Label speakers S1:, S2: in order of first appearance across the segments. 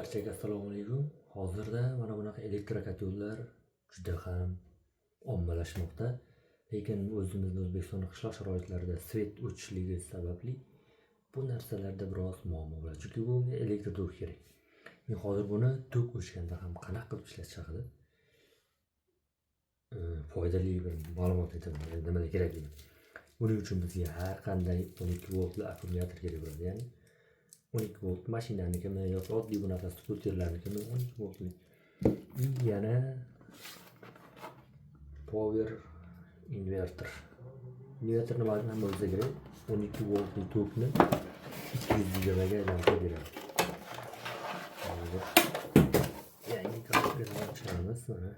S1: Barchaga assalomu alaykum. Hozirda mana bunaqa elektrokotlovlar juda ham ommalashmoqda. Lekin o'zimizning O'zbekiston qishloq sharoitlarida svet o'chishligi sababli bu narsalarda biroz muammo bo'ladi. Chunki bunga elektr tok kerak. Men hozir buni tok o'chganda ham qanaqa qilib ishlatish haqida foydali bir ma'lumot aytaman. Nimaga kerakligi. Buning uchun bizga har qanday 12 voltli akkumulyator kerak bo'ladi. Ya'ni 12 volt mashinanikimi yoki oddiy bunaqa skuterlarnikimi 12 voltli. Yana power inverter. Inverter nima bo'lsa kerak? 12 voltli tokni 220 ga aylantirib beradi. Yangi kompyuterni ochamiz mana.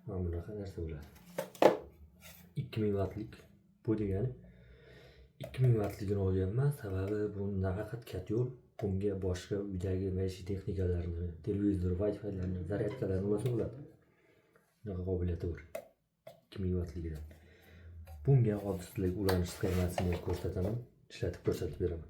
S1: Mana bunaqa narsa bo'ladi. 2000 wattlik. Bu degani 2000 wattligini olganman, sababi bu nafaqat katyol, bunga boshqa uydagi maishiy texnikalarni, televizor, Wi-Fi'larni, zaryadkalarni ulasa bo'ladi. Bunaqa qobiliyati bor. 2000 wattligidan. Bunga hozir sizlarga ulanish sxemasini ko'rsataman, ishlatib ko'rsatib beraman.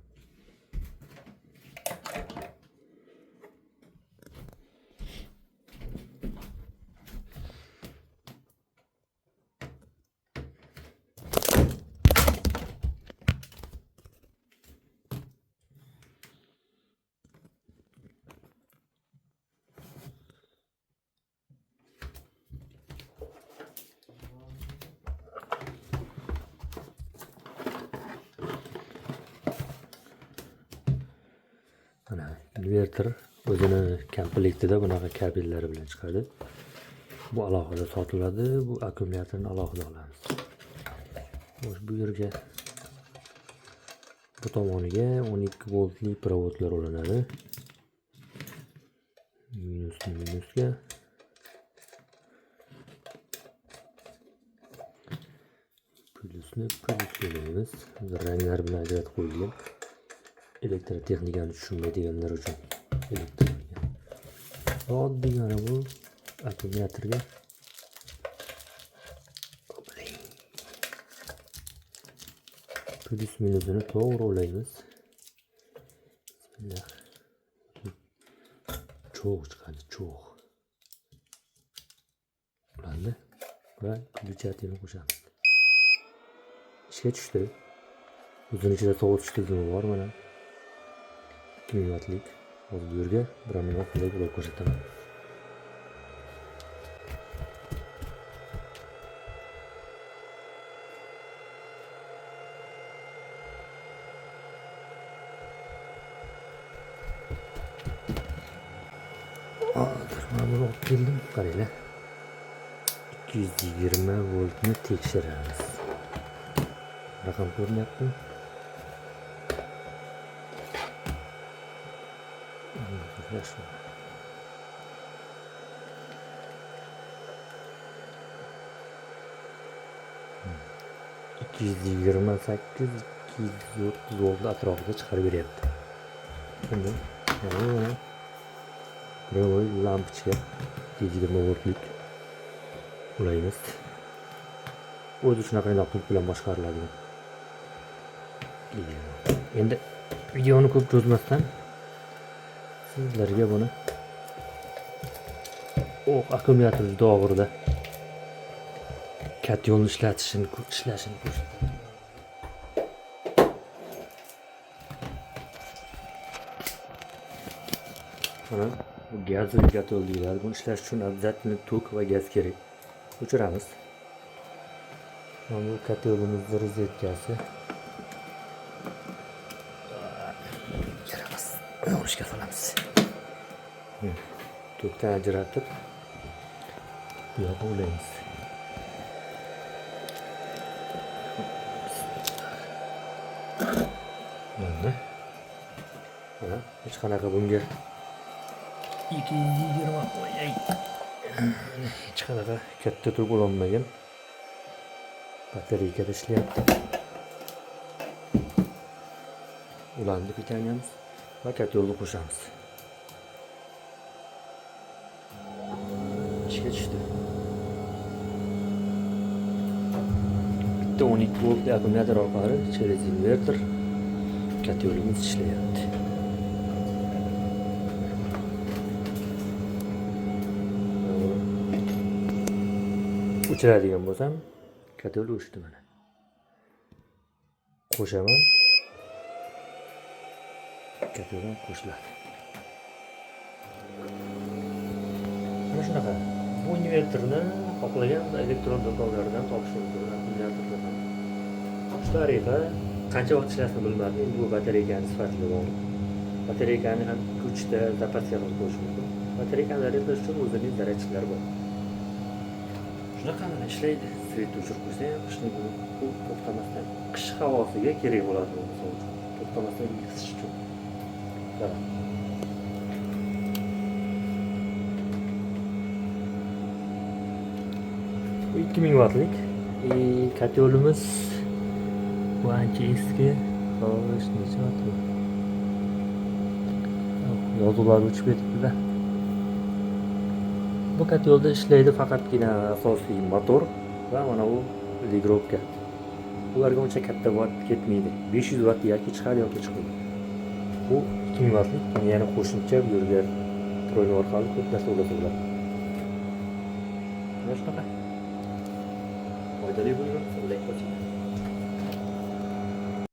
S1: Mana inverter o'zini komplektida bunaqa kabellari bilan chiqadi. Bu alohida sotiladi, bu akkumulyatorni alohida olamiz. Bu yerga bu tomoniga 12 voltli provodlar ulanadi. Minusga plyusni qo'yamiz. Ranglar bilan ajratib qo'yilgan. Elektrotexnikani tushunmaydiganlar uchun elektronika. Oddiy mana bu akkumulyatorga plyus minusini to'g'ri ulaymiz. Bismillah. Cho'g' chiqadi, cho'g'. Ulandi va plyusatini qo'shamiz. Ishga tushdi. O'zining ichida sovutish tizimi bor mana. 2000 wattlik. Hozir bu yerga biramini qilib ulab ko'rsataman. Hozir mana buni olib keldim, qaranglar. 220 voltni tekshiramiz. Raqam ko'rinyapti. Yaxshi. 228 230 volt atrofida chiqarib beryapti. Endi mana bu lampochka 220 voltlik ulaymiz. O'zi shunaqa pult bilan boshqariladi. Endi videoni ko'p cho'zmasdan sizlarga buni akkumulyator juda og'irda katyolni ishlashini ko'rsataman. Mana bu gazli katyol deyiladi. Buni ishlash uchun обязательно tok va gaz kerak. O'chiramiz. Mana bu katyolimizning rozetkasi. Yo'qishga solamiz. Tokdan ajratib bu yoqqa ulaymiz. Mana hech qanaqa bunga 220 qo'yay. Hech qanaqa katta tok bo'lolmagan. Batareyada ishlayapti. Ulandi pitanyamiz va katyolni qo'shamiz. Ishga tushdi. Bitta 12 volt akkumulyator orqali через inverter katyolimiz ishlayapti. o'chiradigan bo'lsam, kotel o'chdi mana. Qo'shaman. Koteldan qo'shiladi. Mana shunaqa. Bu inverterni xohlagan elektron do'konlardan topish mumkin. Akkumulyatorlardan. Shu tariqa qancha vaqt ishlashini bilmadim. Endi bu batareykani sifatli bog'liq. Batareykani ham kuchda zapasga qilib qo'yish mumkin. Batareykani zaryadlash uchun o'zining zaryadchiklari bor. Shunaqa mana ishlaydi. Svet o'chirib qo'ysa ham qishni kuni u to'xtamasdan qish havosiga kerak bo'ladi bu misol uchun. To'xtamasdan isish uchun. Bu 2000 wattlik kotelimiz bu ancha eski. Xo'sh, necha watt bu? Yozuvlar o'chib ketibdi-da. Bu kotelda ishlaydi faqatgina asosiy motor va mana bu ligrovka. Ularga uncha katta watt ketmaydi. 500 watt yoki chiqadi yoki chiqmaydi. Bu 2000 wattlik, yana qo'shimcha bu yerga troyni orqali ko'p narsa ulasa bo'ladi. Mana shunaqa. Foydali bo'lgan, like bosing.